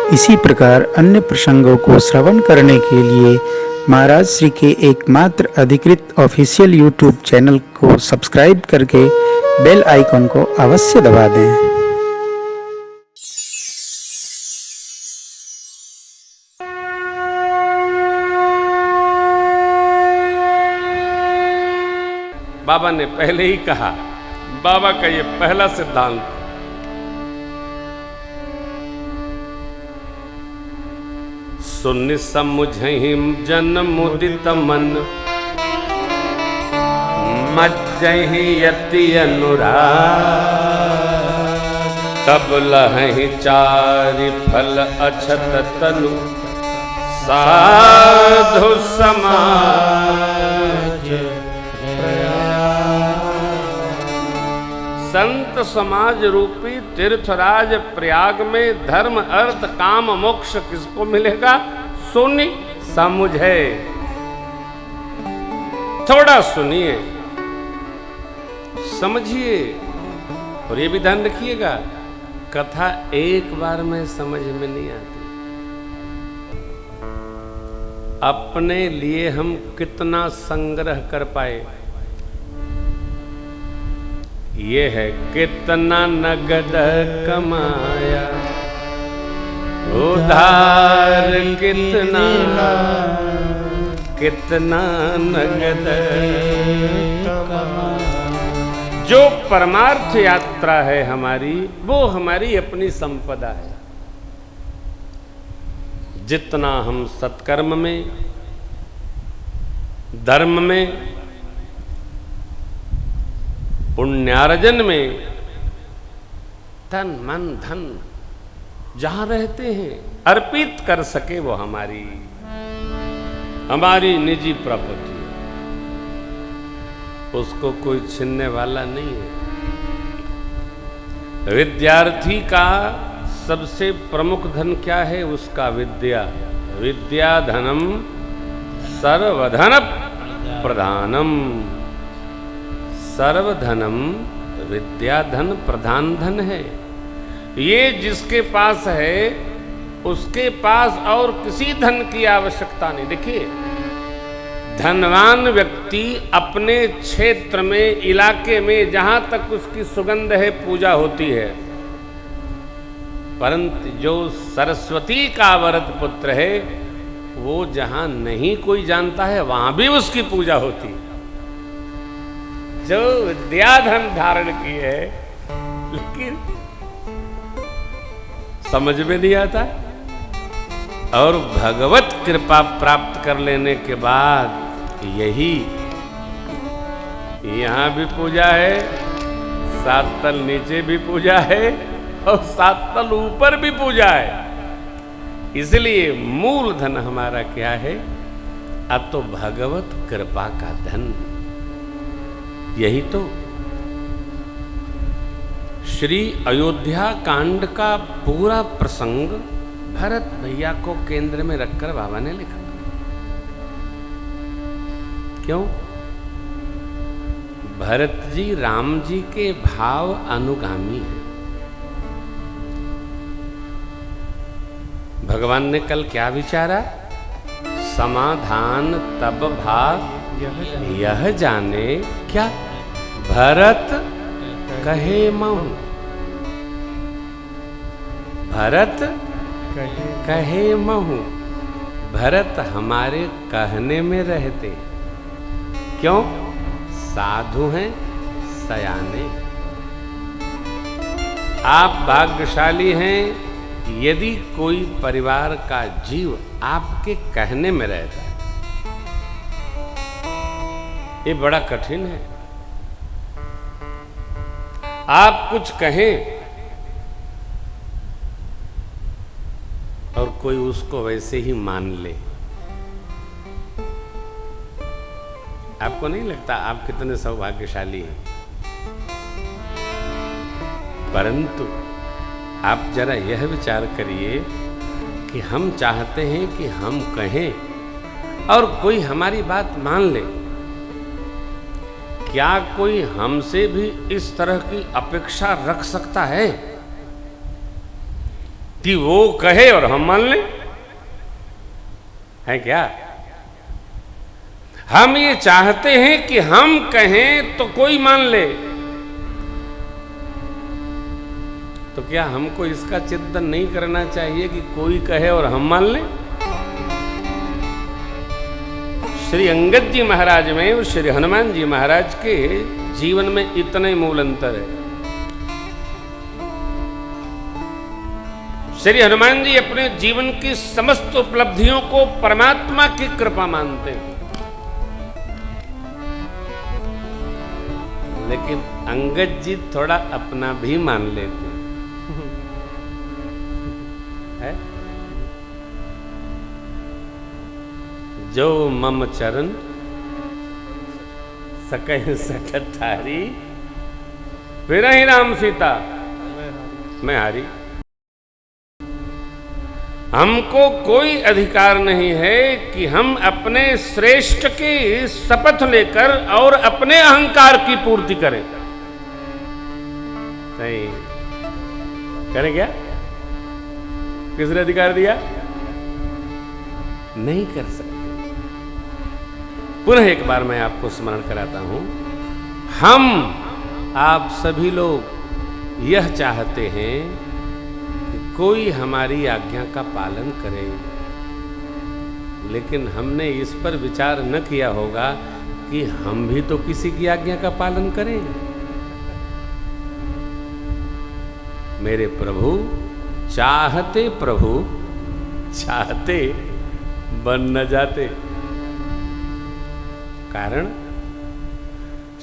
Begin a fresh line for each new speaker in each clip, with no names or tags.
इसी प्रकार अन्य प्रसंगों को श्रवण करने के लिए महाराज श्री के एकमात्र अधिकृत ऑफिशियल यूट्यूब चैनल को सब्सक्राइब करके बेल आइकन को अवश्य दबा दें।
बाबा ने पहले ही कहा, बाबा का ये पहला सिद्धांत, सुन समुझहि जन मुदित मन, मज्जहि यति अनुराग, तब लहहि चारि फल अछत तनु, साधु समाज। संत समाज रूपी तीर्थराज प्रयाग में धर्म अर्थ काम मोक्ष किसको मिलेगा? सुनी समुझे। थोड़ा सुनिए, समझिए, और ये भी ध्यान रखिएगा, कथा एक बार में समझ में नहीं आती। अपने लिए हम कितना संग्रह कर पाए, ये है कितना नगद कमाया, उधार कितना नगद कमाया। जो परमार्थ यात्रा है हमारी, वो हमारी अपनी संपदा है। जितना हम सत्कर्म में, धर्म में, पुण्यार्जन में तन मन धन जहां रहते हैं अर्पित कर सके, वो हमारी निजी प्रॉपर्टी, उसको कोई छीनने वाला नहीं है। विद्यार्थी का सबसे प्रमुख धन क्या है? उसका विद्या। विद्या धनम सर्वधन प्रधानम। सर्वधनम विद्याधन प्रधान धन है। ये जिसके पास है उसके पास और किसी धन की आवश्यकता नहीं। देखिए, धनवान व्यक्ति अपने क्षेत्र में, इलाके में जहां तक उसकी सुगंध है पूजा होती है, परंतु जो सरस्वती का वरद पुत्र है वो जहां नहीं कोई जानता है वहां भी उसकी पूजा होती है। जो विद्याधन धारण की है लेकिन समझ में नहीं आता, और भगवत कृपा प्राप्त कर लेने के बाद यही यहां भी पूजा है, 7 तल नीचे भी पूजा है और 7 तल ऊपर भी पूजा है। इसलिए मूल धन हमारा क्या है? अतो भगवत कृपा का धन। यही तो श्री अयोध्या कांड का पूरा प्रसंग भरत भैया को केंद्र में रखकर बाबा ने लिखा। क्यों? भरत जी राम जी के भाव अनुगामी हैं। भगवान ने कल क्या विचारा? समाधान तब भाव यह जाने क्या भरत कहे महु। भरत कहे महु। भरत हमारे कहने में रहते। क्यों? साधु हैं, सयाने। आप भाग्यशाली हैं यदि कोई परिवार का जीव आपके कहने में रहता है। ये बड़ा कठिन है। आप कुछ कहें और कोई उसको वैसे ही मान ले। आपको नहीं लगता आप कितने सौभाग्यशाली हैं? परंतु आप जरा यह विचार करिए कि हम चाहते हैं कि हम कहें और कोई हमारी बात मान ले। क्या कोई हमसे भी इस तरह की अपेक्षा रख सकता है? कि वो कहे और हम मान लें? है क्या? हम ये चाहते हैं कि हम कहें तो कोई मान ले। तो क्या हमको इसका चिंतन नहीं करना चाहिए कि कोई कहे और हम मान लें? श्री अंगद जी महाराज में और श्री हनुमान जी महाराज के जीवन में इतने मूल अंतर है। श्री हनुमान जी अपने जीवन की समस्त उपलब्धियों को परमात्मा की कृपा मानते हैं, लेकिन अंगद जी थोड़ा अपना भी मान लेते हैं। जो मम चरण सकह सकतारी, फिर ही राम सीता मैं हारी। हमको कोई अधिकार नहीं है कि हम अपने श्रेष्ठ की शपथ लेकर और अपने अहंकार की पूर्ति करें। नहीं करें क्या? किसने अधिकार दिया? नहीं कर सकते। पुनः एक बार मैं आपको स्मरण कराता हूं, हम आप सभी लोग यह चाहते हैं कि कोई हमारी आज्ञा का पालन करे, लेकिन हमने इस पर विचार न किया होगा कि हम भी तो किसी की आज्ञा का पालन करें। मेरे प्रभु चाहते बन न जाते। कारण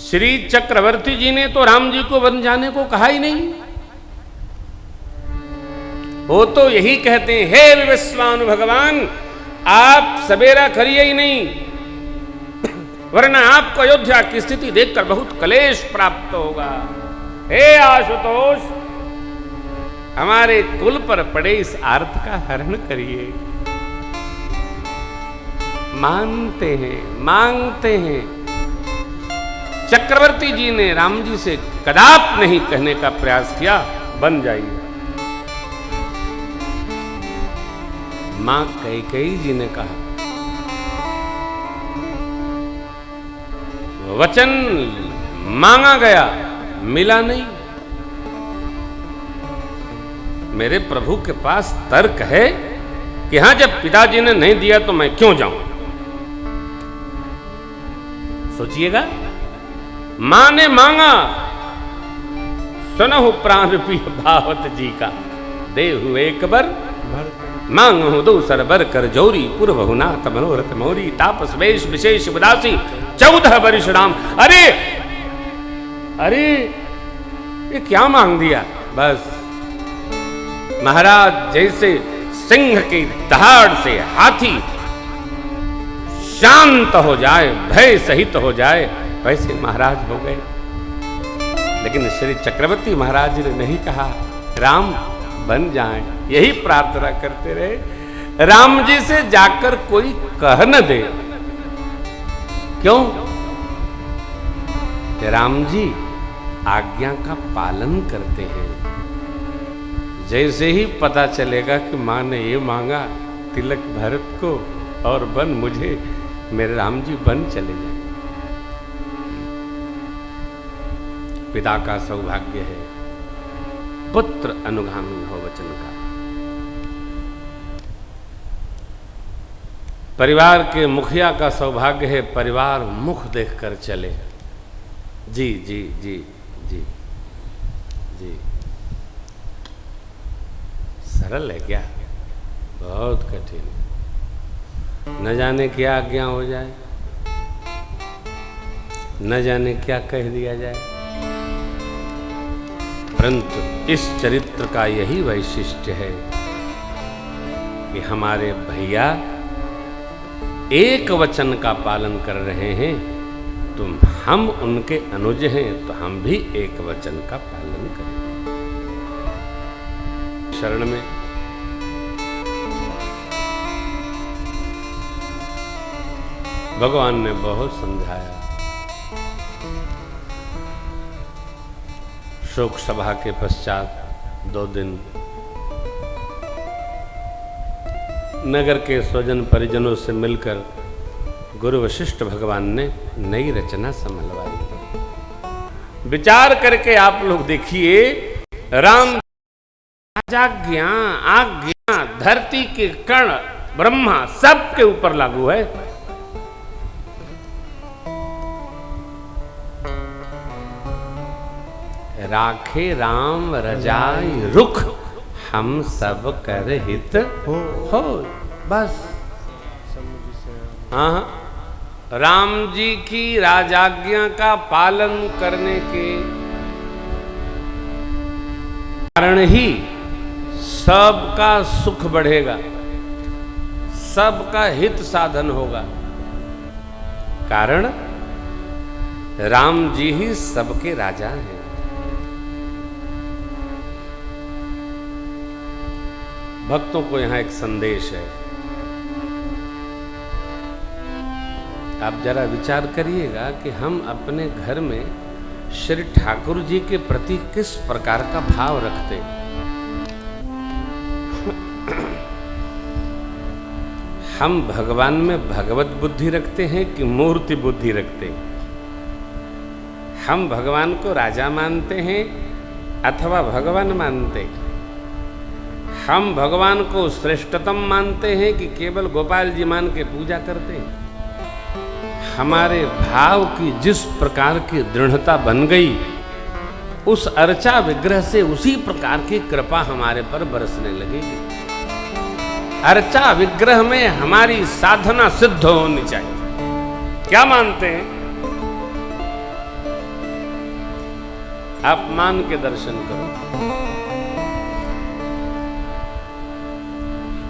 श्री चक्रवर्ती जी ने तो राम जी को बन जाने को कहा ही नहीं। वो तो यही कहते हैं, हे विवस्वान भगवान आप सवेरा करिए ही नहीं, वरना आपको अयोध्या की स्थिति देखकर बहुत क्लेश प्राप्त होगा। हे आशुतोष हमारे कुल पर पड़े इस आर्त का हरण करिए। मांगते हैं। चक्रवर्ती जी ने राम जी से कदाप नहीं कहने का प्रयास किया, बन जाइए। मां कैकेयी जी ने कहा, वचन मांगा गया मिला नहीं। मेरे प्रभु के पास तर्क है कि हां जब पिताजी ने नहीं दिया तो मैं क्यों जाऊं। सोचिएगा, मां ने मांगा, सुनहु प्राण प्रिय भावत जी का, देहु एक बर मांगहु दूसर बर कर जोरी, पूर्वहु नाथ मनोरथ मोरी, तापस वेश विशेष उदासी 14 वर्ष राम। अरे ये क्या मांग दिया? बस महाराज जैसे सिंह की दहाड़ से हाथी शांत हो जाए, भय सहित हो जाए, वैसे महाराज हो गए। लेकिन श्री चक्रवर्ती महाराज ने नहीं कहा राम बन जाएं, यही प्रार्थना करते रहे। राम जी से जाकर कोई कह न दे। क्यों? राम जी आज्ञा का पालन करते हैं। जैसे ही पता चलेगा कि मां ने ये मांगा तिलक भरत को और बन मुझे, मेरे राम जी बन चले जाए। पिता का सौभाग्य है पुत्र अनुगामी हो वचन का। परिवार के मुखिया का सौभाग्य है परिवार मुख देखकर चले। जी जी जी जी जी। सरल है क्या? बहुत कठिन है। न जाने क्या आज्ञा हो जाए, न जाने क्या कह दिया जाए। परंतु इस चरित्र का यही वैशिष्ट्य है कि हमारे भैया एक वचन का पालन कर रहे हैं, तो हम उनके अनुज हैं, तो हम भी एक वचन का पालन करें। शरण में भगवान ने बहुत समझाया। शोक सभा के पश्चात 2 दिन नगर के स्वजन परिजनों से मिलकर गुरु वशिष्ठ भगवान ने नई रचना संभलवाई। विचार करके आप लोग देखिए, राम राजाज्ञा आज्ञा धरती के कण ब्रह्मा सबके ऊपर लागू है। राखे राम रजाई रुख, हम सब कर हित हो। बस हाँ, राम जी की राजाज्ञा का पालन करने के कारण ही सबका सुख बढ़ेगा, सबका हित साधन होगा। कारण राम जी ही सबके राजा हैं। भक्तों को यहां एक संदेश है, आप जरा विचार करिएगा कि हम अपने घर में श्री ठाकुर जी के प्रति किस प्रकार का भाव रखते हैं। हम भगवान में भगवत बुद्धि रखते हैं कि मूर्ति बुद्धि रखते हैं? हम भगवान को राजा मानते हैं अथवा भगवान मानते हैं? हम भगवान को श्रेष्ठतम मानते हैं कि केवल गोपाल जी मान के पूजा करते हैं? हमारे भाव की जिस प्रकार की दृढ़ता बन गई, उस अर्चा विग्रह से उसी प्रकार की कृपा हमारे पर बरसने लगेगी। अर्चा विग्रह में हमारी साधना सिद्ध होनी चाहिए। क्या मानते हैं? आप मान के दर्शन करो।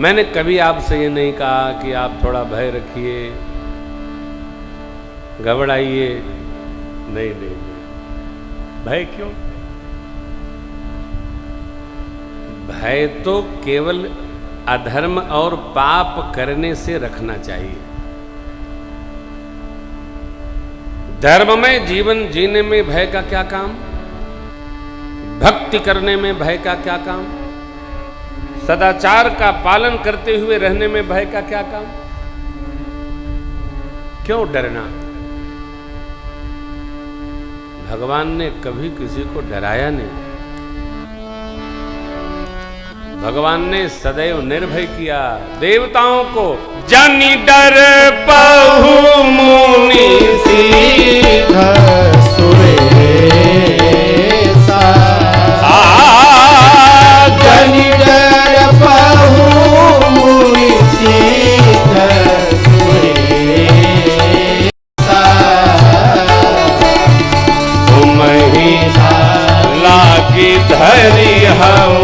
मैंने कभी आपसे ये नहीं कहा कि आप थोड़ा भय रखिए, घबराइए। नहीं नहीं नहीं, भय क्यों? भय तो केवल अधर्म और पाप करने से रखना चाहिए। धर्म में जीवन जीने में भय का क्या काम? भक्ति करने में भय का क्या काम? सदाचार का पालन करते हुए रहने में भय का क्या काम? क्यों डरना? भगवान ने कभी किसी को डराया नहीं। भगवान ने सदैव निर्भय किया। देवताओं को जानी डर पहु मुनि सीधा सुरेसा, जानी डर पहु मुनि सीधा सुरेसा, तुम ही लागी धरी हूँ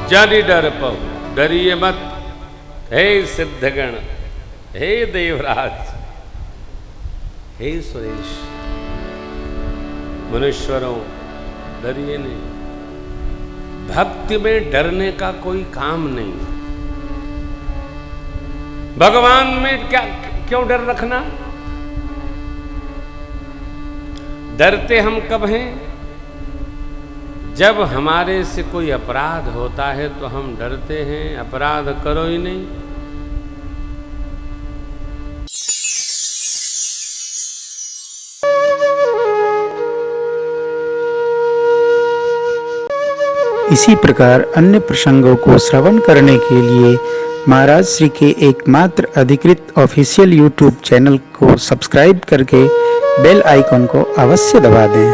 जानी डर पो, डरिए मत। हे सिद्धगण, हे देवराज, हे सुरेश, मनुष्यरों डरिए नहीं। भक्ति में डरने का कोई काम नहीं। भगवान में क्या क्यों डर रखना? डरते हम कब हैं? जब हमारे से कोई अपराध होता है तो हम डरते हैं। अपराध करो ही नहीं।
इसी प्रकार अन्य प्रसंगों को श्रवण करने के लिए महाराज श्री के एकमात्र अधिकृत ऑफिशियल यूट्यूब चैनल को सब्सक्राइब करके बेल आइकॉन को अवश्य दबा दें।